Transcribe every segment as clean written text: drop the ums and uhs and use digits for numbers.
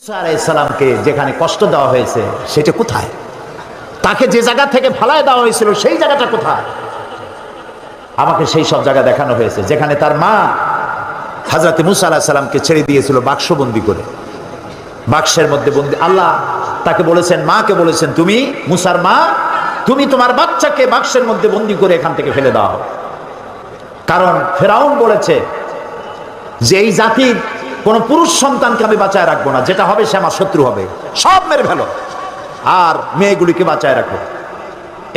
মুসা আলাইহিস সালামকে যেখানে কষ্ট দেওয়া হয়েছে সেটা কোথায়? তাকে যে জায়গা থেকে ফালায় দেওয়া হয়েছিল সেই জায়গাটা কোথায়? আমাকে সেই সব জায়গা দেখানো হয়েছে যেখানে তার মা হযরত মুসা আলাইহিস সালামকে ছেড়ে দিয়েছিল বাক্সবন্দি করে। বাক্সের মধ্যে বন্দি। আল্লাহ তাকে বলেছেন, মাকে বলেছেন, তুমি মুসার মা, তুমি তোমার বাচ্চাকে বাক্সের মধ্যে বন্দি করে এখান থেকে ফেলে দাও। কারণ ফেরাউন বলেছে যে এই জাতির কোন পুরুষ সন্তানকে আমি বাঁচায় রাখবো না, যেটা হবে সে আমার শত্রু হবে, সব মেরে ফেলো আর মেয়েগুলিকে বাঁচায় রাখো।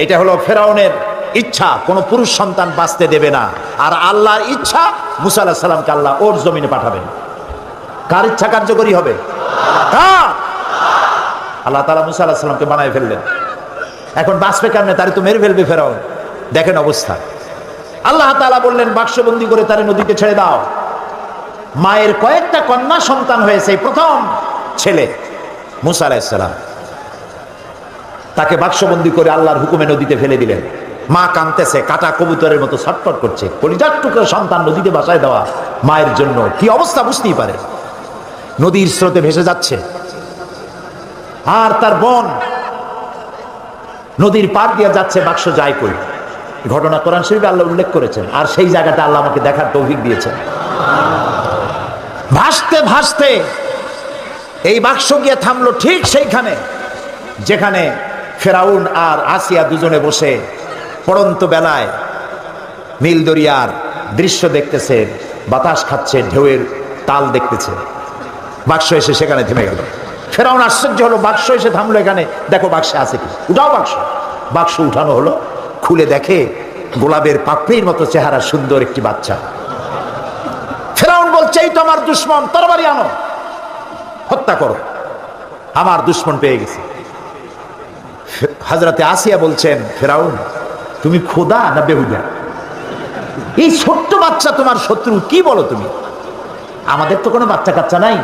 এটা হলো ফেরাউনের ইচ্ছা, কোন পুরুষ সন্তান বাঁচতে দেবে না। আর আল্লাহর ইচ্ছা মুসা আলাইহিস সালামকে আল্লাহ ওর জমিনে পাঠাবেন। কার ইচ্ছা কার্যকরী হবে? আল্লাহ তাআলা মুসা আলাইহিস সালামকে বানায় ফেললেন। এখন বাঁচবে কেমনে? তারে তো মেরে ফেলবে ফেরাউন। দেখেন অবস্থা। আল্লাহ তাআলা বললেন বাক্সবন্দি করে তারে নদীতে ছেড়ে দাও। মায়ের কয়েকটা কন্যা সন্তান হয়েছে, প্রথম ছেলে মুসা আলাইহিস সালাম, তাকে বাক্সবন্দি করে আল্লাহর হুকুমে নদীতে ফেলে দিলেন। মা কাঁদতেছে, কাটা কবুতরের মতো ছটফট করছে। কলিজার টুকরো সন্তান নদীতে ভাসায় দেওয়া মায়ের জন্য কি অবস্থা বুঝতেই পারে। নদীর স্রোতে ভেসে যাচ্ছে আর তার বোন নদীর পাড় দিয়ে যাচ্ছে, বাক্স যায় কই। ঘটনা কোরআন শরীফে আল্লাহ উল্লেখ করেছেন। আর সেই জায়গাটা আল্লাহ আমাকে দেখার তৌফিক দিয়েছেন। ভাসতে ভাসতে এই বাক্স গিয়ে থামলো ঠিক সেইখানে যেখানে ফেরাউন আর আসিয়া দুজনে বসে পড়ন্ত বেলায় নীল দরিয়ার দৃশ্য দেখতেছে, বাতাস খাচ্ছে, ঢেউয়ের তাল দেখতেছে। বাক্স এসে সেখানে থেমে গেল। ফেরাউন আশ্চর্য হলো, বাক্স এসে থামলো এখানে, দেখো বাক্সে আছে কি, উঠাও বাক্স। বাক্স উঠানো হলো, খুলে দেখে গোলাপের পাপড়ির মতো চেহারা সুন্দর একটি বাচ্চা। ফেরাউন বলছে, এই তো আমার দুশমন, তরবারি আনো, হত্যা করো, আমার দুশমন পেয়ে গেছে। হযরতে আসিয়া বলছেন, ফেরাউন তুমি খোদা না বেহুদা? এই ছোট্ট বাচ্চা তোমার শত্রু, কি বলো তুমি? আমাদের তো কোনো বাচ্চা কাচ্চা নাই,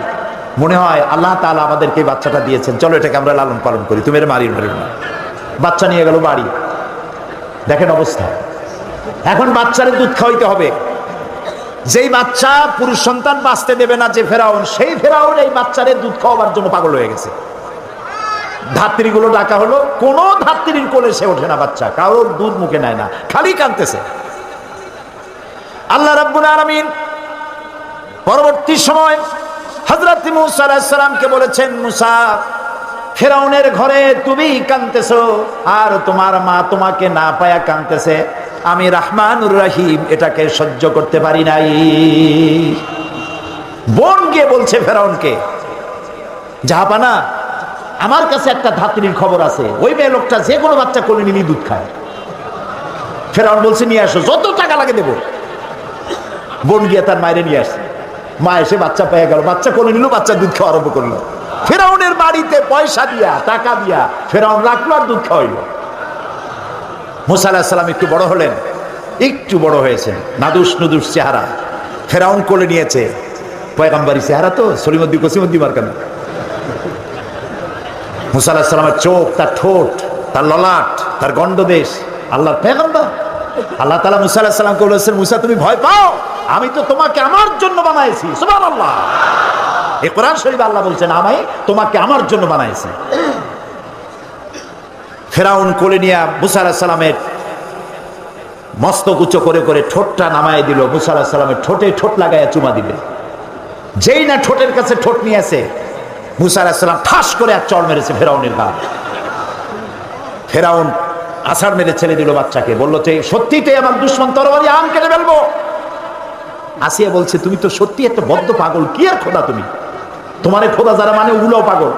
মনে হয় আল্লাহ তাআলা আমাদেরকে এই বাচ্চাটা দিয়েছেন, চলো এটাকে আমরা লালন পালন করি, তুমি এর মারিও না। বাচ্চা নিয়ে গেল বাড়ি। দেখেন অবস্থা। এখন বাচ্চারে দুধ খাওয়াইতে হবে। যেই বাচ্চা পুরুষ সন্তান বাঁচতে দেবে না যে ফেরাউন, সেই ফেরাউন এই বাচ্চারে দুধ খাওয়াবার জন্য পাগল হয়ে গেছে। ধাত্রীগুলো ডাকা হলো, কোন ধাত্রীর কোলে সে ওঠে না, বাচ্চা কারোর দুধ মুখে নেয় না, খালি কাঁদতেছে। আল্লাহ রাব্বুল আলামিন পরবর্তী সময় হযরত মুসা আলাইহিস সালামকে বলেছেন, মুসা, ফেরাউনের ঘরে তুমি কাঁদতেছো আর তোমার মা তোমাকে না পায়া কাঁদতেছে, আমি রহমানুর রহিম এটাকে সহ্য করতে পারি নাই। বোন গিয়ে বলছে ফেরাউনকে, জাহাপানা, আমার কাছে একটা ধাত্রীর খবর আছে, ওই মেয়ে লোকটা যে কোনো বাচ্চা কোলে নিয়ে দুধ খায়। ফেরাউন বলছে, নিয়ে আসো, যত টাকা লাগে দেবো। বোন গিয়ে তার মায়ের নিয়ে আসছে। মা এসে বাচ্চা পেয়ে গেল, বাচ্চা কোলে নিল, বাচ্চা দুধ খাওয়া আরম্ভ করলো। ফেরাউনের বাড়িতে পয়সা দিয়া, টাকা দিয়া ফেরাউন রাখলো আর দুধ খাওয়াইল। মুসা আলাইহিস সালাম একটু বড় হলেন, একটু বড় হয়েছেন, নাদুস নুদুস চেহারা। ফেরাউন কোলে নিয়েছে, পয়গম্বরী চেহারা তো, সলিমুদ্দিন কসিমুদ্দিন মার্কানা। মুসা আলাইহিস সালামের চোখ, তার ঠোঁট, তার ললাট, তার গন্ডদেশ, আল্লাহর পয়গম্বর। আল্লাহ তাআলা মুসা আলাইহিস সালামকে বলেছেন, মুসা তুমি ভয় পাও, আমি তো তোমাকে আমার জন্য বানাইছি। সুবহানাল্লাহ। এই কোরআন শরীফে আল্লাহ বলছেন, আমি তোমাকে আমার জন্য বানাইছি। ফেরাউন কোলে নিয়ে মুসা আলাইহিস সালামের মস্তক উঁচু করে করে ঠোঁটটা নামায় দিল। মুসা আলাইহিস সালামের ঠোঁটে ঠোঁট লাগাইয়া চুমা দিবে। যেই না ঠোঁটের কাছে ঠোঁট নিয়ে আসে, মুসা আলাইহিস সালাম ঠাস করে এক চড় মেরেছে ফেরাউনের গা। ফেরাউন আছাড় মেরে ছেড়ে দিল বাচ্চাকে, বললো যে সত্যিই আমার দুশমন, তরবারি আম, কেটে ফেলবো। আসিয়া বলছে, তুমি তো সত্যি একটা বদ্ধ পাগল, কি আর খোদা তুমি, তোমারে খোদা যারা মানে ওগুলোও পাগল।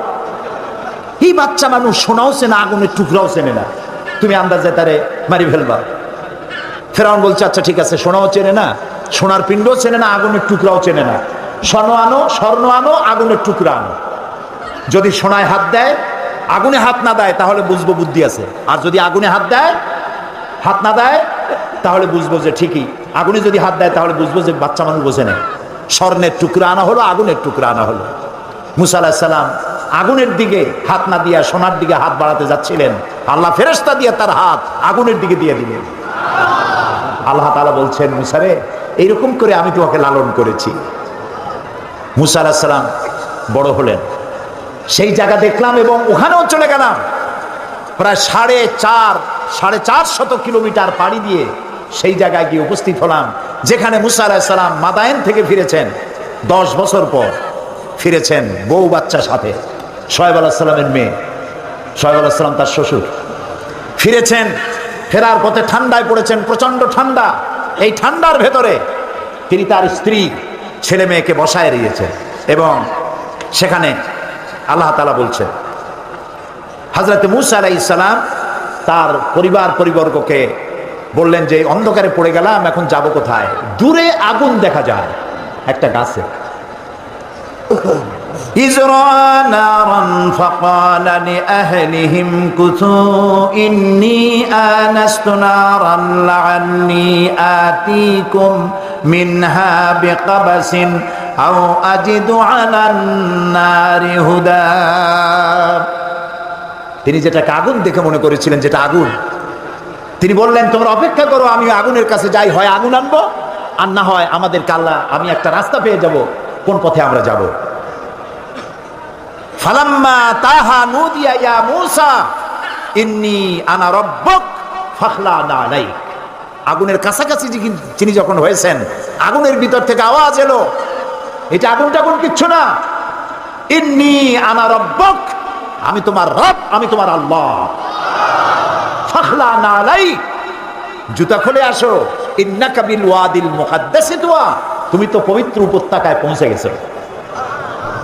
এই বাচ্চা মানুষ সোনাও চেনে, আগুনের টুকরাও চেনে না, তুমি আন্দাজে তারে মারি ফেলবা। ফেরাউন বলছে, আচ্ছা ঠিক আছে, সোনাও চেনে না, সোনার পিণ্ডও চেনে না, আগুনের টুকরাও চেনে না, স্বর্ণ আনো, আগুনের টুকরা আনো। যদি সোনায় হাত দেয়, আগুনে হাত না দেয়, তাহলে বুঝবো বুদ্ধি আছে। আর যদি আগুনে হাত না দেয় তাহলে বুঝবো যে ঠিকই, আগুনে যদি হাত দেয় তাহলে বুঝবো যে বাচ্চা মানুষ বোঝে না। স্বর্ণের টুকরা আনা হলো, আগুনের টুকরা আনা হলো। মুসা আলাইহিস সালাম আগুনের দিকে হাত না দিয়া সোনার দিকে হাত বাড়াতে যাচ্ছিলেন, আল্লাহ ফেরেশতা দিয়ে তার হাত আগুনের দিকে দিয়ে দিলেন। আল্লাহ তাআলা বলছেন, মুসা রে, এইরকম করে আমি তোমাকে লালন করেছি। মুসা আলাইহিস সালাম বড় হলেন, সেই জায়গা দেখলাম এবং ওখানেও চলে গেলাম। প্রায় 4.5 কিলোমিটার পাড়ি দিয়ে সেই জায়গায় গিয়ে উপস্থিত হলাম যেখানে মুসা আলাইহিস সালাম মাদায়েন থেকে ফিরেছেন। 10 বছর পর ফিরেছেন বউ বাচ্চা সাথে, শোয়েব আলাইহিস সালামের মেয়ে, শোয়েব আলাইহিস সালাম তার শ্বশুর ফিরেছেন। ফেরার পথে ঠান্ডায় পড়েছেন, প্রচন্ড ঠান্ডা। এই ঠান্ডার ভেতরে তিনি তার স্ত্রী ছেলে মেয়েকে বসায় দিয়েছেন এবং সেখানে আল্লাহ তাআলা বলছেন, হযরত মূসা আলাইহিস সালাম তার পরিবর্গকে বললেন যে অন্ধকারে পড়ে গেলাম, এখন যাব কোথায়? দূরে আগুন দেখা যায় একটা গাছে। ইজরা নারান ফাকালা লিআহলিহিম কুতু ইন্নী আনাস্তু নারান লাআল্লী আতীকুম মিনহা বিকাবাসিন আও আজিদু আলান নারি হুদা। তিনি যেটাকে আগুন দেখে মনে করেছিলেন যেটা আগুন, তিনি বললেন তোমরা অপেক্ষা করো, আমি আগুনের কাছে যাই, হয় আগুন আনবো আর না হয় আমাদের আল্লাহ আমি একটা রাস্তা পেয়ে যাব কোন পথে আমরা যাব। ফালাম্মা তাহা নুদিয়া ইয়া মূসা ইন্নী আনা রাব্বুক ফাখলা'না আলাইক। আগুনের কাছাকাছি তিনি যখন হয়েছেন, আগুনের ভিতর থেকে আওয়াজ এলো, এটা আগুন টাগুন কিচ্ছু না, ইন্নী আনা রাব্বুক, আমি তোমার রব, আমি তোমার আল্লাহ। ফাখলা'না আলাইক, জুতা খুলে আসো, ইন্নাকা বিল ওয়াদিল মুকাদ্দাসি তুয়া, তুমি তো পবিত্র উপত্যকায় পৌঁছে গেছো।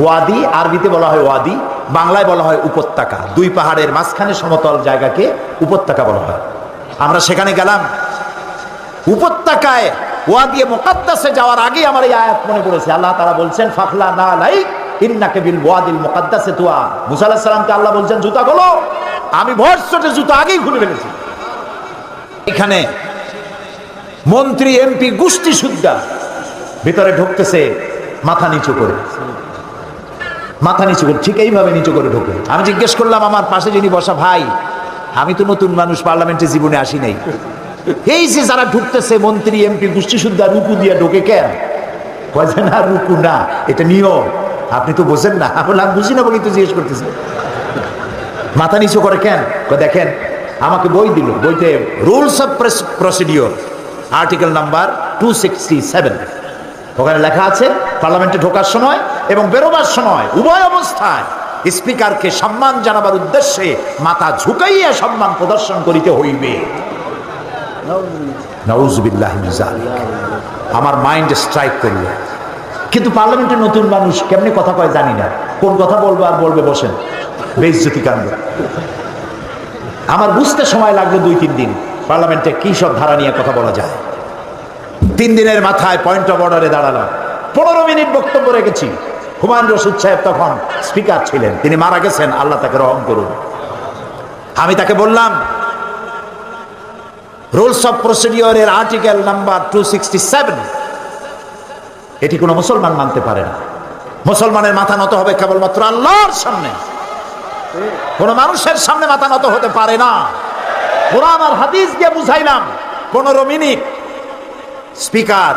ওয়াদি আরবিতে বলা হয় ওয়াদি, বাংলায় বলা হয় উপত্যকা। দুই পাহাড়ের মাঝখানে সমতল জায়গাকে উপত্যকা বলা হয়। আমরা সেখানে গেলাম উপত্যকায়, ওয়াদি মুকাদ্দাসে যাওয়ার আগে আমার এই আয়াত মনে পড়েছে। আল্লাহ তাআলা বলছেন ফাখলা'না আলাইক ইন্নাকা বিল ওয়াদিল মুকাদ্দাসি তুয়া। মূসা আলাইহিস সালামকে আল্লাহ বলছেন জুতা খোলো, আমি ভরসটে জুতা আগেই খুলে ফেলেছি। এখানে মন্ত্রী এমপি গোষ্ঠী সুদ্ধা ভিতরে ঢুকতেছে মাথা নিচু করে, মাথা নিচু করে, ঠিক এইভাবে নিচু করে ঢোকে। আমি জিজ্ঞেস করলাম আমার পাশে যিনি বসা, ভাই আমি তো নতুন মানুষ, পার্লামেন্টে জীবনে আসি নাই, এই যে যারা ঢুকতেছে মন্ত্রী এমপি গোষ্ঠী সুদ্ধা রুকু দিয়ে ঢোকে কেন? বলছে না রুকু না, এটা নিয়ম, আপনি তো বোঝেন না। আমি বুঝি না বলেই তো জিজ্ঞেস করতেছে মাথা নিচু করে কেন। দেখেন আমাকে বই দিল, বইতে rules of procedure article number 267, ওখানে লেখা আছে পার্লামেন্টে ঢোকার সময় এবং বেরোবার সময় উভয় অবস্থায় স্পিকারকে সম্মান জানাবার উদ্দেশ্যে মাথা ঝুঁকাইয়া সম্মান প্রদর্শন করিতে হইবে। নাউযুবিল্লাহি মিন যালিক। আমার মাইন্ড স্ট্রাইক করলো, কিন্তু পার্লামেন্টে নতুন মানুষ কেমনে কথা কয় জানি না, কোন কথা বলবো আর বলবে বসেন, বেইজ্জতি কাণ্ড। আমার বুঝতে সময় লাগলো 2-3 দিন পার্লামেন্টে কি সব ধারা নিয়ে কথা বলা যায়। 3 দিনের মাথায় পয়েন্ট অফ অর্ডারে দাঁড়ালাম, 15 মিনিট বক্তব্য রেখেছি। হুমায়ুন রশিদ সাহেব তখন স্পিকার ছিলেন, তিনি মারা গেছেন, আল্লাহ তাকে রহম করুন। আমি তাকে বললাম রুলস অফ প্রসিডিওরের আর্টিকেল নাম্বার 267 এটি কোনো মুসলমান মানতে পারে না। মুসলমানের মাথা নত হবে কেবলমাত্র আল্লাহর সামনে, কোন মানুষের সামনে মাথা নত হতে পারে না। কোরআন আর হাদিস দিয়ে বুঝাইলাম। 15 মিনিট স্পিকার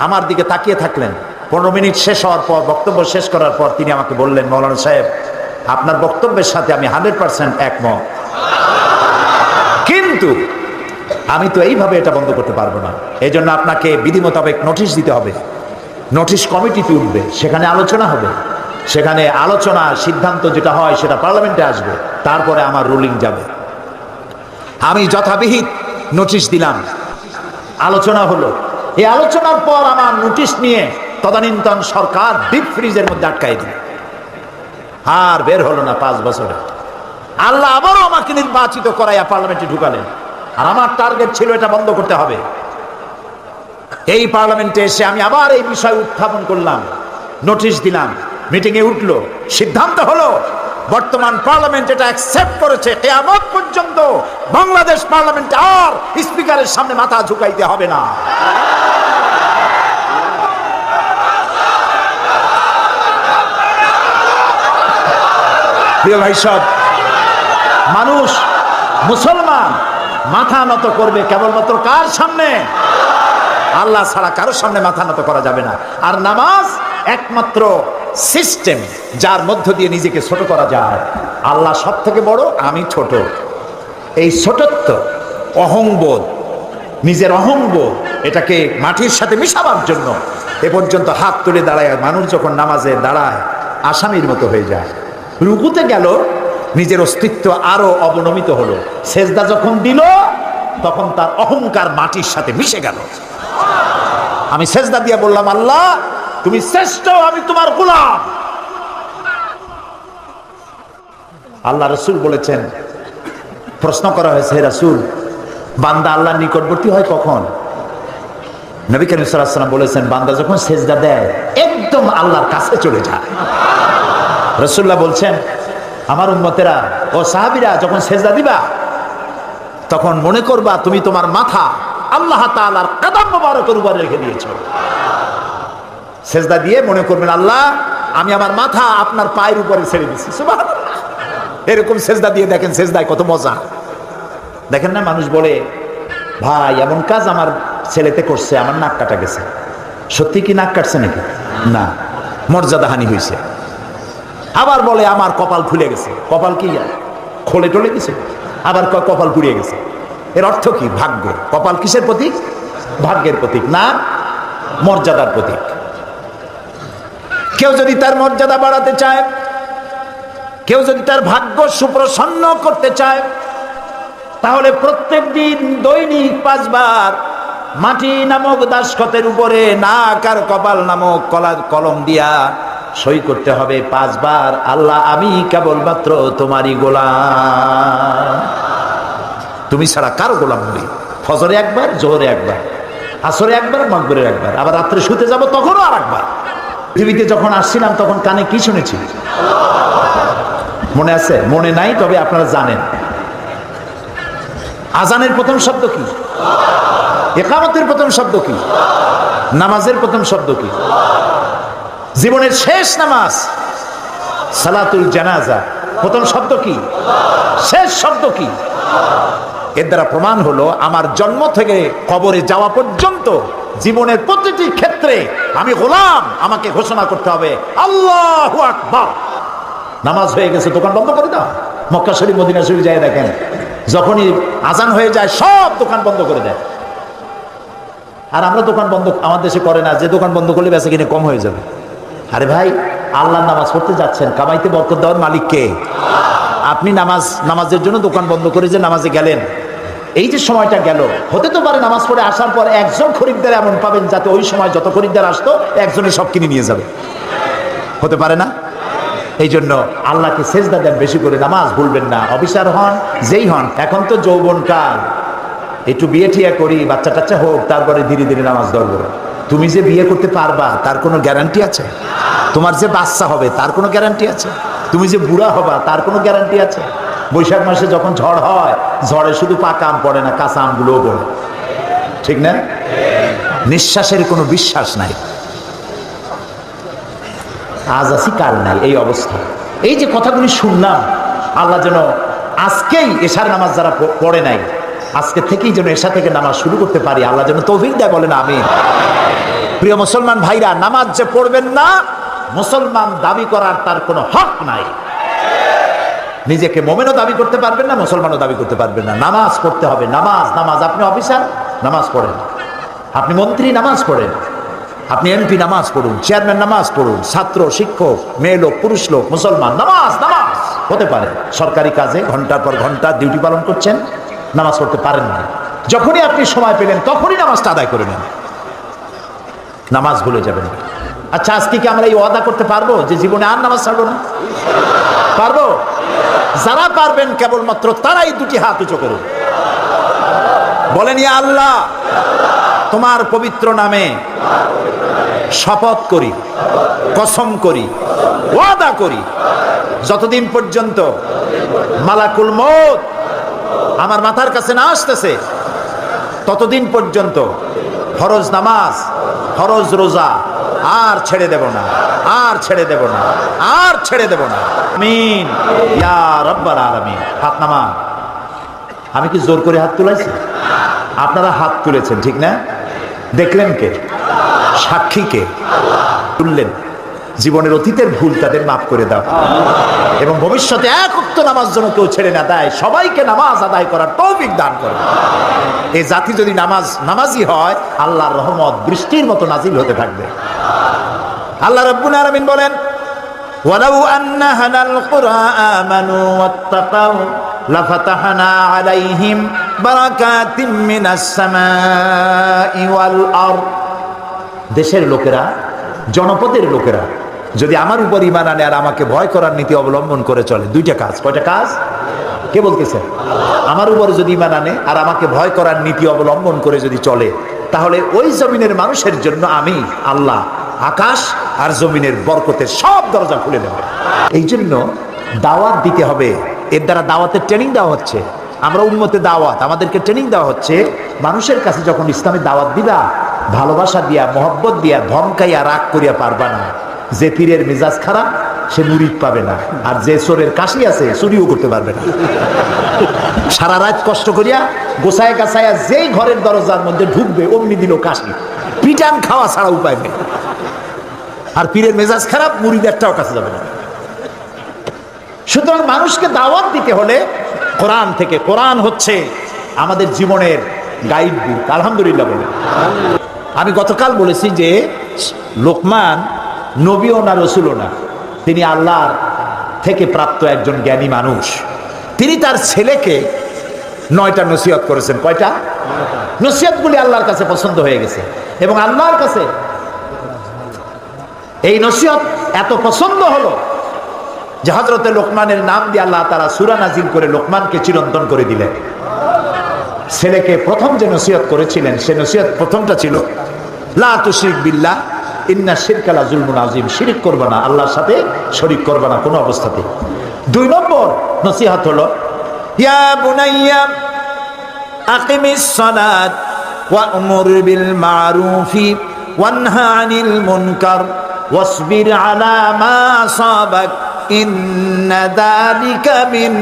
আমার দিকে তাকিয়ে থাকলেন। 15 মিনিট শেষ হওয়ার পর, বক্তব্য শেষ করার পর তিনি আমাকে বললেন, মৌলানা সাহেব আপনার বক্তব্যের সাথে আমি 100% একমত, কিন্তু আমি তো এইভাবে এটা বন্ধ করতে পারবো না, এই জন্য আপনাকে বিধি মোতাবেক নোটিশ দিতে হবে। নোটিশ কমিটিতে উঠবে, সেখানে আলোচনা হবে, সেখানে আলোচনা সিদ্ধান্ত যেটা হয় সেটা পার্লামেন্টে আসবে, তারপরে আমার রুলিং যাবে। আমি যথাবিহিত নোটিশ দিলাম, আলোচনা হলো। এই আলোচনার পর আমার নোটিশ নিয়ে তদানীন্তন সরকার ডিপ ফ্রিজের মধ্যে আটকাই দিল, আর বের হলো না 5 বছরে। আল্লাহ আবারও আমাকে নির্বাচিত করাইয়া পার্লামেন্টে ঢুকালেন, আর আমার টার্গেট ছিল এটা বন্ধ করতে হবে। এই পার্লামেন্টে এসে আমি আবার এই বিষয় উত্থাপন করলাম, নোটিশ দিলাম, মিটিংয়ে উঠলো, সিদ্ধান্ত হলো বর্তমান পার্লামেন্ট এটা অ্যাকসেপ্ট করেছে, কিয়ামত পর্যন্ত বাংলাদেশ পার্লামেন্টে আর স্পিকারের সামনে মাথা ঝুঁকাইতে হবে না। প্রিয় ভাই সব, মানুষ মুসলমান মাথা নত করবে কেবলমাত্র কার সামনে? আল্লাহ ছাড়া কারোর সামনে মাথা নত করা যাবে না। আর নামাজ একমাত্র সিস্টেম যার মধ্য দিয়ে নিজেকে ছোট করা যায়। আল্লাহ সব থেকে বড়, আমি ছোট। এই ছোটত্ব, অহংবোধ, নিজের অহংবোধ, এটাকে মাটির সাথে মিশাবার জন্য এ পর্যন্ত হাত তুলে দাঁড়ায়। মানুষ যখন নামাজে দাঁড়ায় আসামির মতো হয়ে যায়। রুকুতে গেল, নিজের অস্তিত্ব আরো অবনমিত হলো। সেজদা যখন দিল তখন তার অহংকার মাটির সাথে মিশে গেল। আমি সেজদা দিয়ে বললাম, আল্লাহ তুমি শ্রেষ্ঠ, আমি তোমার গোলাম। আল্লাহ রসুল বলেছেন, প্রশ্ন করা হয়েছে, হে রাসূল, বান্দা আল্লাহর নিকটবর্তী হয় কখন? নবী করিম সাল্লাল্লাহু আলাইহি ওয়াসাল্লাম বলেছেন, বান্দা যখন সেজদা দেয় একদম আল্লাহর কাছে চলে যায়। রাসূলুল্লাহ বলছেন, আমার উম্মতেরা ও সাহাবীরা যখন সেজদা দিবা তখন মনে করবা তুমি তোমার মাথা আল্লাহ তাআলার কদম মোবারকের উপরে রেখে দিয়েছো। সেজদা দিয়ে মনে করবেন, আল্লাহ আমি আমার মাথা আপনার পায়ের উপরে ছেড়ে দিচ্ছি। সুবহানাল্লাহ। এরকম সেজদা দিয়ে দেখেন সেজদায় কত মজা। দেখেন না, মানুষ বলে, ভাই এমন কাজ আমার ছেলেতে করছে, আমার নাক কাটা গেছে। সত্যি কি নাক কাটছে নাকি? না, মর্যাদাহানি হয়েছে। আবার বলে আমার কপাল খুলে গেছে। কপাল কি খোলে টোলে গেছে? আবার কপাল পুড়িয়ে গেছে। এর অর্থ কি? ভাগ্য। কপাল কিসের প্রতীক? ভাগ্যের প্রতীক, না মর্যাদার প্রতীক। কেউ যদি তার মর্যাদা বাড়াতে চায়, কেউ যদি তার ভাগ্য সুপ্রসন্ন করতে চায়, তাহলে প্রত্যেক দিন দৈনিক 5 বার মাটি নামক দাসখতের উপরে নাক আর কপাল নামক কলম দিয়া সই করতে হবে 5 বার, আল্লাহ আমি কেবলমাত্র তোমারই গোলাম, তুমি ছাড়া কারো গোলাম নই। ফজরে একবার, জোহরে একবার, আসরে একবার, মাগরিবে একবার, আবার রাত্রে শুতে যাব তখনও আর একবার। পৃথিবীতে যখন আসছিলাম তখন কানে কি শুনেছি মনে আছে? মনে নাই, তবে আপনারা জানেন। আজানের প্রথম শব্দ কি? ইকামতের প্রথম শব্দ কি? নামাজের প্রথম শব্দ কি? জীবনের শেষ নামাজ সালাতুল জানাজা, প্রথম শব্দ কি? শেষ শব্দ কি? এর দ্বারা প্রমাণ হলো আমার জন্ম থেকে কবরে যাওয়া পর্যন্ত জীবনের প্রতিটি ক্ষেত্রে আমি গোলাম। আমাকে ঘোষণা করতে হবে আল্লাহু আকবার। নামাজ হয়ে গেছে, দোকান বন্ধ করে দাও। মক্কা শরীফ, মদিনা শরীফ যায় দেখেন, যখনই আজান হয়ে যায় সব দোকান বন্ধ করে দেয়। আর আমরা দোকান বন্ধ আমার দেশে করে না, যে দোকান বন্ধ করলে বেচা কিনে কম হয়ে যাবে। আরে ভাই, আল্লাহর নামাজ পড়তে যাচ্ছেন, কামাইতে বরকত দেওয়ার মালিক কে? আপনি নামাজের জন্য দোকান বন্ধ করে যে নামাজে গেলেন, এই যে সময়টা গেল, হতে তো পারে নামাজ পড়ে আসার পর একজন খরিদ্দার এমন পাবেন যাতে ওই সময় যত খরিদ্দার আসতো একজনে সব কিনে নিয়ে যাবে, হতে পারে না? এই জন্য আল্লাহকে সেজদা দেন বেশি করে, নামাজ ভুলবেন না। অফিসার হন, যেই হন, এখন তো যৌবনকাল, একটু বিয়ে ঠিয়া করি, বাচ্চা টাচ্চা হোক, তারপরে ধীরে ধীরে নামাজ ধরবো। তুমি যে বিয়ে করতে পারবা তার কোনো গ্যারান্টি আছে? তোমার যে বাচ্চা হবে তার কোনো গ্যারান্টি আছে? তুমি যে বুড়া হবা তার কোনো গ্যারান্টি আছে? বৈশাখ মাসে যখন ঝড় হয়, ঝড়ে শুধু পাকা আম পড়ে না, কাঁচা আমগুলোও পড়ে, ঠিক না? নিঃশ্বাসের কোনো বিশ্বাস নাই। আজ আছি কাল নাই, এই অবস্থা। এই যে কথাগুলি শুনলাম, আল্লাহ যেন আজকেই এশার নামাজ যারা পড়ে নাই, আজকে থেকেই যেন এশা থেকে নামাজ শুরু করতে পারি। আল্লাহ যেন তৌফিক দেয়, বলেন আমিন। প্রিয় মুসলমান ভাইরা, নামাজ যে পড়বেন না, মুসলমান দাবি করার তার কোনো হক নাই। নিজেকে মোমেনও দাবি করতে পারবেন না, মুসলমানও দাবি করতে পারবেন না। নামাজ পড়তে হবে, নামাজ নামাজ। আপনি অফিসার, নামাজ পড়েন। আপনি মন্ত্রী, নামাজ পড়েন। আপনি এমপি, নামাজ পড়ুন। চেয়ারম্যান, নামাজ পড়ুন। ছাত্র, শিক্ষক, মেয়ে লোক, পুরুষ লোক, মুসলমান, নামাজ নামাজ। হতে পারে সরকারি কাজে ঘন্টার পর ঘন্টা ডিউটি পালন করছেন, নামাজ পড়তে পারেন না। যখনই আপনি সময় পেলেন তখনই নামাজটা আদায় করে নেন, নামাজ ভুলে যাবেন। আচ্ছা, আজকে কি আমরা এই ওয়াদা করতে পারবো যে জীবনে আর নামাজ ছাড়বো না? পারবো? যারা পারবেন কেবলমাত্র তারাই দুটি হাত উঁচু করুন, বলেন ইয়া আল্লাহ, তোমার পবিত্র নামে শপথ করি, কসম করি, ওয়াদা করি, যতদিন পর্যন্ত মালাকুল মউত আমার মাথার কাছে না আসতেছে ততদিন পর্যন্ত ফরজ নামাজ, ফরজ রোজা আর ছেড়ে দেব না, আর ছেড়ে দেব না, আর ছেড়ে দেব না। আমিন ইয়া রাব্বাল আলামিন। হাত নামান। আমি কি জোর করে হাত তুলেছি? আপনারা হাত তুলেছেন, ঠিক না? দেখলেন কে? সাক্ষী কে? তুললেন। জীবনের অতীতের ভুল তাদের মাফ করে দাও এবং ভবিষ্যতে এক ওয়াক্ত নামাজ যেন কেউ ছেড়ে না দেয়, সবাইকে নামাজ আদায় করার তৌফিক দান করো। এই জাতি যদি নামাজি হয়, আল্লাহর রহমত বৃষ্টির মতো নাজিল হতে থাকবে। আল্লাহ রাব্বুল আলামিন বলেন, ওয়ালাউ আন্না হানাল কুরা আমানু ওয়াত্তাকাউ লাফাতাহনা আলাইহিম বারাকাতিম মিনাস সামাই ওয়াল আরদ। দেশের লোকেরা, জনপদের লোকেরা যদি আমার উপর ঈমান আনে আর আমাকে ভয় করার নীতি অবলম্বন করে চলে, দুইটা কাজ। কয়টা কাজ? কে বলতেছে? আমার উপর যদি ঈমান আনে আর আমাকে ভয় করার নীতি অবলম্বন করে যদি চলে, তাহলে ওই জমিনের মানুষের জন্য আমি আল্লাহ আকাশ আর জমিনের বরকতের সব দরজা খুলে দেব। এই জন্য দাওয়াত দিতে হবে। এর দ্বারা দাওয়াতের ট্রেনিং দেওয়া হচ্ছে। আমরা উম্মতে দাওয়াত, আমাদেরকে ট্রেনিং দেওয়া হচ্ছে। মানুষের কাছে যখন ইসলামের দাওয়াত দিবা, ভালোবাসা দিয়া, মহব্বত দিয়া, ধমকাইয়া, রাগ করিয়া পারবা না। যে পীরের মেজাজ খারাপ সে মুরিদ পাবে না, আর যে চোরের কাশি আছে চুরিও করতে পারবে না। সারা রাত কষ্ট করিয়া গোছায় গাছায়া যেই ঘরের দরজার মধ্যে ঢুকবে অমনি দিল কাশি, পিটান খাওয়া ছাড়া উপায় নেই। আর পীরের মেজাজ খারাপ, মুরিদ একটাও কাছে যাবে না। সুতরাং মানুষকে দাওয়াত দিতে হলে কোরআন থেকে। কোরআন হচ্ছে আমাদের জীবনের গাইড বুক। আলহামদুলিল্লাহ বলে। আমি গতকাল বলেছি যে লোকমান নবীও না, রসুলও না, তিনি আল্লাহর থেকে প্রাপ্ত একজন জ্ঞানী মানুষ। তিনি তার ছেলেকে 9টা নসিহত করেছেন। কয়টা? নসিহতগুলি আল্লাহর কাছে পছন্দ হয়ে গেছে এবং আল্লাহর কাছে এই নসিহত এত পছন্দ হলো যে হযরতে লোকমানের নাম দিয়ে আল্লাহ তাআলা সূরা নাজিল করে লোকমানকে চিরন্তন করে দিলেন। ছেলেকে প্রথম যে নসিহত করেছিলেন, সে নসিহত প্রথমটা ছিল লা তুশরিক বিল্লাহ ইন্না শিরকা লা যুলমুন আযীম। শিরক করবে না, আল্লাহর সাথে শরীক করবে না কোনো অবস্থাতে। 2 নম্বর নসিহত হলো ইয়া বুনাইয়া আকিমিস সালাত ওয়া'মুর বিল মা'রুফি ওয়ানহা আনিল মুনকার ওয়াসবির আলা মা আসাবাক ইন্না যালিকা মিন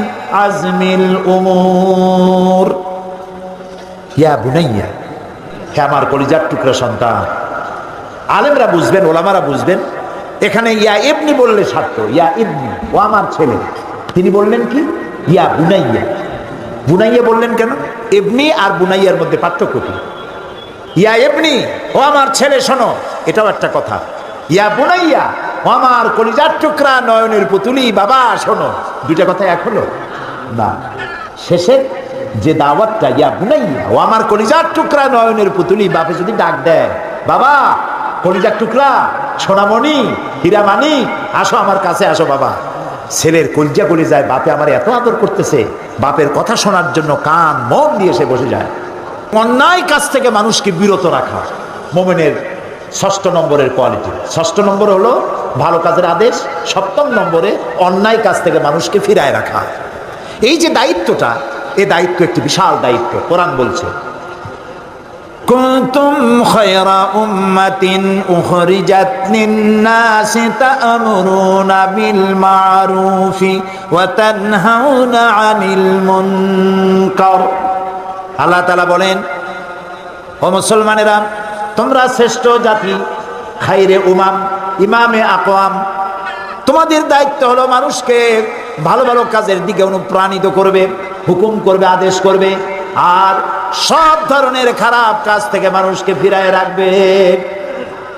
আজমিল উমুর। ইয়া বুনাইয়া, হে আমার কলিজার টুকরা সন্তান। আলেমরা বুঝবেন, ওলামারা বুঝবেন। এখানে ইয়া ইবনি বললে সার্থ, ইয়া ইবনি, ও আমার ছেলে। তিনি বললেন কি? ইয়া বুনাইয়া। বুনাইয়া বললেন কেন? ইবনি আর বুনাইয়ার মধ্যে পার্থক্য কি? ইয়া ইবনি, ও আমার ছেলে শোনো, এটাও একটা কথা। ইয়া বুনাইয়া, ও আমার কলিজার টুকরা নয়নের পুতুলি বাবা শোনো, দুইটা কথা এক হলো না। শেষের যে দাওয়াতটা ইয়া বুনাইয়া, ও আমার কলিজার টুকরা নয়নের পুতুলি, বাপে যদি ডাক দেয় বাবা কলিজার টুকরা, সোনামণি, হীরামানি, আসো আমার কাছে আসো বাবা। ছেলের কলিজা কলিজায় বাপে আমার এত আদর করতেছে, বাপের কথা শোনার জন্য কান মন দিয়ে সে বসে যায়। অন্যায় কাজ থেকে মানুষকে বিরত রাখা মুমিনের 6ষ্ঠ নম্বরের কোয়ালিটি। 6ষ্ঠ নম্বর হলো ভালো কাজের আদেশ, 7ম নম্বরে অন্যায় কাজ থেকে মানুষকে ফিরায় রাখা। এই যে দায়িত্বটা, এই দায়িত্ব একটি বিশাল দায়িত্ব। কোরআন বলছে কুনতুম খায়রা উম্মাতিন উখরিজাত লিন-নাসি তা'মুরুনা বিল মা'রুফি ওয়া তানহাউনা আনিল মুনকার। আল্লাহ তাআলা বলেন, ও মুসলমানেরা, তোমরা শ্রেষ্ঠ জাতি, খাইরে উমাম, ইমামে আকওয়াম। তোমাদের দায়িত্ব হলো মানুষকে ভালো ভালো কাজের দিকে অনুপ্রাণিত করবে, হুকুম করবে, আদেশ করবে, আর সব ধরনের খারাপ কাজ থেকে মানুষকে ফিরায় রাখবে।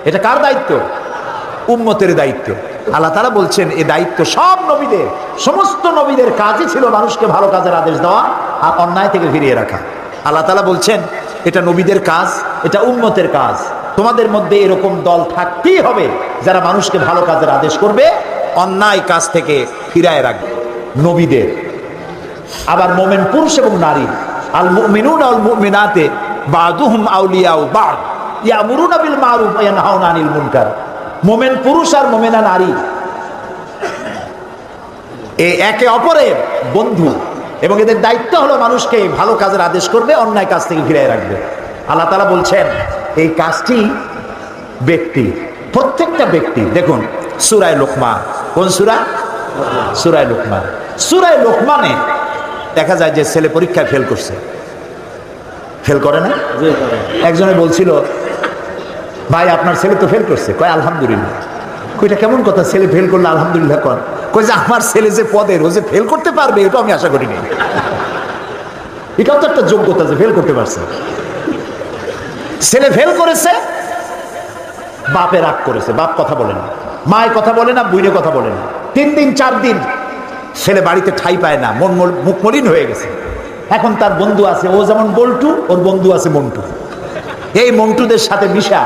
এটা কার দায়িত্ব? উম্মতের দায়িত্ব। আল্লাহ তাআলা বলছেন এই দায়িত্ব সব নবীদের, সমস্ত নবীদের কাজই ছিল মানুষকে ভালো কাজের আদেশ দেওয়া আর অন্যায় থেকে ফিরিয়ে রাখা। আল্লাহ তাআলা বলছেন এটা নবীদের কাজ, এটা উম্মতের কাজ। তোমাদের মধ্যে এরকম দল থাকতেই হবে যারা মানুষকে ভালো কাজের আদেশ করবে, অন্যায় কাজ থেকে ফিরায় রাখবে। নবীদের। আবার মোমেন পুরুষ এবং নারী, আল মুমিনুনা ওয়াল মুমিনাতে বা'দুহুম আউলিয়াউ বা'দ ইয়ামুরুনা বিল মা'রুফ ওয়া ইয়ানহাউনা আনিল মুনকার। মোমেন পুরুষ আর মোমেনা নারী একে অপরের বন্ধু এবং এদের দায়িত্ব হলো মানুষকে ভালো কাজের আদেশ করবে, অন্যায় কাজ থেকে ফিরিয়ে রাখবে। আল্লাহ তাআলা বলছেন এই কাজটি ব্যক্তি, প্রত্যেকটা ব্যক্তি। দেখুন সূরা লোকমান, কোন সূরা? সূরা লোকমান। সূরা লোকমানে দেখা যায় যে ছেলে পরীক্ষায় ফেল করছে। ফেল করে না? একজনে বলছিল ভাই আপনার ছেলে তো ফেল করছে। কয় আলহামদুলিল্লাহ। ওইটা কেমন কথা, ছেলে ফেল করলে আলহামদুলিল্লাহ কর। কই যে আমার ছেলে যে পদের, ও যে ফেল করতে পারবে এটা আমি আশা করিনি। এটাও তো একটা যোগ্যতা যে ফেল করতে পারছে। ছেলে ফেল করেছে, বাপে রাগ করেছে, বাপ কথা বলে না, মায়ের কথা বলে না, বুইনে কথা বলে না। 3 দিন 4 দিন ছেলে বাড়িতে ঠাই পায় না, মুখ মলিন হয়ে গেছে। এখন তার বন্ধু আছে, ও যেমন বল্টু, ওর বন্ধু আছে মন্টু। এই মন্টুদের সাথে মিশা,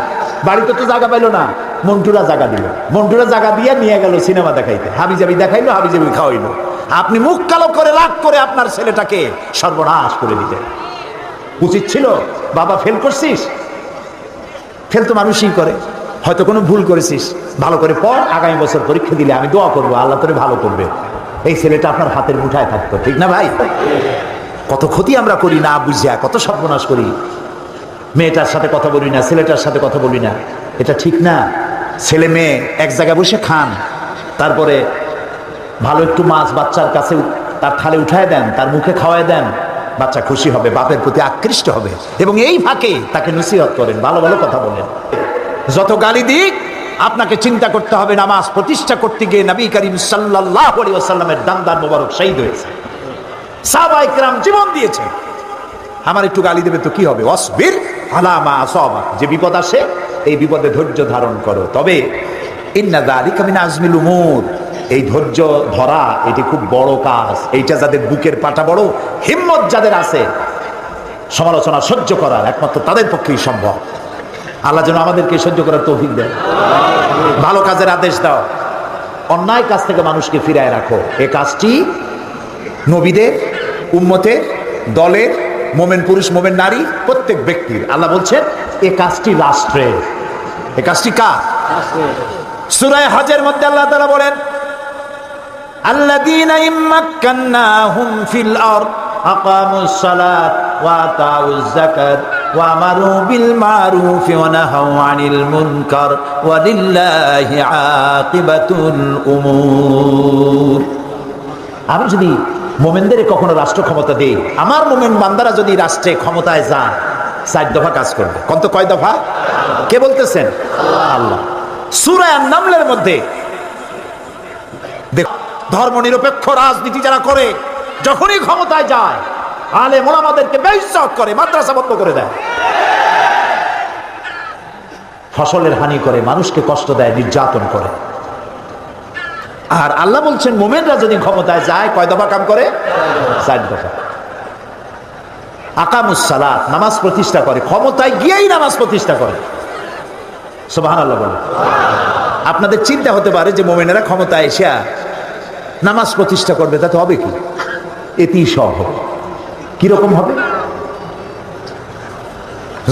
বাড়িতে তো জায়গা পাইলো না, মন্টুরা জায়গা দিল, মন্টুরা জায়গা দিয়ে নিয়ে গেল সিনেমা দেখাইতে, হাবিজাবি দেখাইলো, হাবিজাবি খাওয়াইলো। আপনি মুখ কালো করে রাগ করে আপনার ছেলেটাকে সর্বনাশ করে দিতেন। উচিত ছিল, বাবা ফেল করছিস, ফেল তো মানুষই করে, হয়তো কোনো ভুল করেছিস, ভালো করে পড়, আগামী বছর পরীক্ষা দিলে আমি দোয়া করবো আল্লাহ তোরে ভালো করবে। এই ছেলেটা আপনার হাতের মুঠায় থাকতো, ঠিক না ভাই? কত ক্ষতি আমরা করি না বুঝিয়া, কত সর্বনাশ করি। মেয়েটার সাথে কথা বলি না, ছেলেটার সাথে কথা বলি না, এটা ঠিক না। ছেলে মেয়ে এক জায়গায় বসে খান, তারপরে ভালো একটু মাছ বাচ্চার কাছে তার থালে উঠায় দেন, তার মুখে খাওয়ায় দেন, বাচ্চা খুশি হবে, বাপের প্রতি আকৃষ্ট হবে। এবং এই ফাঁকে তাকে নসিহত করেন, ভালো ভালো কথা বলেন। যত গালি দিক, আপনাকে চিন্তা করতে হবে নামাজ প্রতিষ্ঠা করতে গিয়ে নবী করিম সাল্লাল্লাহু আলাইহি ওয়াসাল্লামের দান্দার মোবারক শহীদ হয়েছে, সাহাবায়ে কেরাম জীবন দিয়েছে। আমার একটু গালি দেবে তো কি হবে, অসবির আলা মা আসাবা, যে বিপদ আসে এই বিপদে ধৈর্য ধারণ করো। তবে ইন্না যালিকা মিন আজমিল উমুর, এই ধৈর্য ধরা এটি খুব বড় কাজ। এইটা যাদের বুকের পাটা বড়, হিম্মত যাদের আছে, সমালোচনা সহ্য করার একমাত্র তাদের পক্ষেই সম্ভব। আল্লাহ যেন আমাদেরকে সহ্য করার তৌফিক দেয়। ভালো কাজের আদেশ দাও, অন্যায় কাজ থেকে মানুষকে ফিরায় রাখো। এই কাজটি নবীদের, উম্মতের, দলের, মোমেন পুরুষ মোমেন নারী প্রত্যেক ব্যক্তির। আল্লাহ বলছেন এই কাজটি রাষ্ট্রের। এই কাজটি কার? সূরা হজের মধ্যে আল্লাহ তাআলা বলেন, আল্লাযীনা ইম্মাক্কান্নাহুম ফিল আরদ আকামুস সালাত ওয়া আতাউয যাকাত ওয়া আমারু বিল মারুফি ওয়া নাহাউ আনিল মুনকার ওয়া লিল্লাহি আকিবাতুল উমুর। আমি যদি মোমেনদের কখনো রাষ্ট্র ক্ষমতা দেই, আমার মোমেন বান্দারা যদি রাষ্ট্রে ক্ষমতায় যান, 4 দফা কাজ করবে। কয় দফা? কে বলতেছেন? আল্লাহ। সূরা আন-নামলের মধ্যে দেখো, ধর্মনিরপেক্ষ রাজনীতি যারা করে, যখনই ক্ষমতায় যায় আলেম ওলামাদেরকে বেইজ্জত করে, মাদ্রাসা বন্ধ করে দেয়, ফসলের হানি করে, মানুষকে কষ্ট দেয়, নির্যাতন করে। আর আল্লাহ বলছেন মোমেনরা যদি ক্ষমতায় যায়, কয় দফা কাম করে? 4 দফা। আকামুস সালাত, নামাজ প্রতিষ্ঠা করে, ক্ষমতায় গিয়েই নামাজ প্রতিষ্ঠা করে। সুবহানাল্লাহ বলে। আপনাদের চিন্তা হতে পারে যে মোমেনেরা ক্ষমতায় এসে নামাজ প্রতিষ্ঠা করবে, তাতে হবে কি? এটি সব হবে। কিরকম হবে?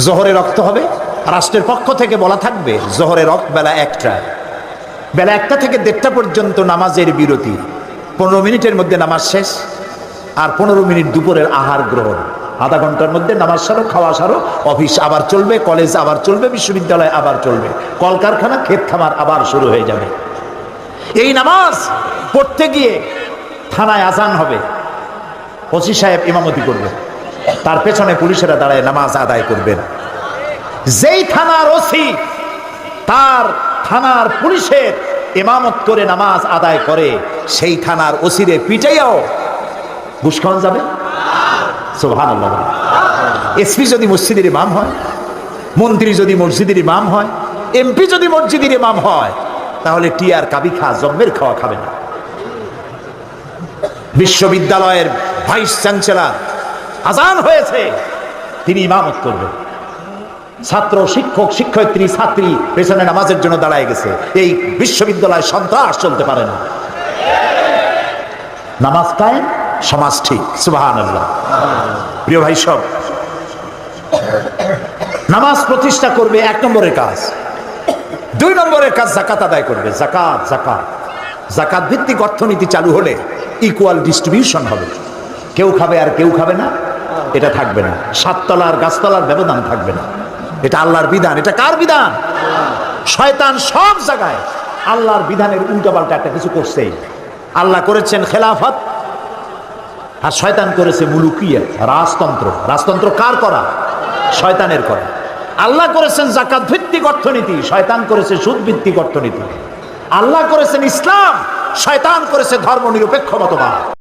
জোহরে রক্ত হবে, রাষ্ট্রের পক্ষ থেকে বলা থাকবে জোহরে রক্ত বেলা 1টা থেকে 1:30 পর্যন্ত নামাজের বিরতি, 15 মিনিটের মধ্যে নামাজ শেষ, আর 15 মিনিট দুপুরের আহার গ্রহণ। আধা ঘন্টার মধ্যে নামাজ সারো, খাওয়া সারো, অফিস আবার চলবে, কলেজ আবার চলবে, বিশ্ববিদ্যালয় আবার চলবে, কলকারখানা, ক্ষেত খামার আবার শুরু হয়ে যাবে। এই নামাজ পড়তে গিয়ে থানায় আজান হবে, ওসি সাহেব ইমামতি করবে, তার পেছনে পুলিশেরা দাঁড়ায় নামাজ আদায় করবেন। যেই থানার ওসি তার থানার পুলিশের ইমামত করে নামাজ আদায় করে, সেই থানার ওসিরে পিটাইয়াও ঘুষ খাওয়া যাবে? সুবহানাল্লাহ। এসপি যদি মসজিদের ইমাম হয়, মন্ত্রী যদি মসজিদের ইমাম হয়, এমপি যদি মসজিদের ইমাম হয়, তাহলে টিয়ার কাবি খা, জম্মের খাওয়া খাবে না। বিশ্ববিদ্যালয়ের ভাইস চ্যান্সেলর আজান হয়েছে, তিনি ইমামত করবেন, ছাত্র, শিক্ষক, শিক্ষয়িত্রী, ছাত্রী পেছনে নামাজের জন্য দাঁড়ায় গেছে। এই বিশ্ববিদ্যালয়ে সন্ত্রাস চলতে পারে না। নামাজ কায়েম, সমাজ ঠিক। সুবহানাল্লাহ। প্রিয় ভাই সব, নামাজ প্রতিষ্ঠা করবে 1 নম্বরের কাজ। 2 নম্বরের কাজ জাকাত আদায় করবে। জাকাত ভিত্তিক অর্থনীতি চালু হলে ইকুয়াল ডিস্ট্রিবিউশন হবে। কেউ খাবে আর কেউ খাবে না, এটা থাকবে না। 7 তলার গাছতলার ব্যবধান থাকবে না। এটা আল্লাহর বিধান। এটা কার বিধান? শয়তান সব জায়গায় আল্লাহর বিধানের উল্টাপাল্টা একটা কিছু করছেই। আল্লাহ করেছেন খেলাফত, আর শয়তান করেছে মুলুকিয়ত, রাজতন্ত্র। রাজতন্ত্র কার করা? শয়তানের করা। আল্লাহ করেছেন জাকাত ভিত্তিক অর্থনীতি, শয়তান করেছে সুদ ভিত্তিক অর্থনীতি। আল্লাহ করেছেন ইসলাম, শয়তান করেছে ধর্ম নিরপেক্ষ মতবাদ।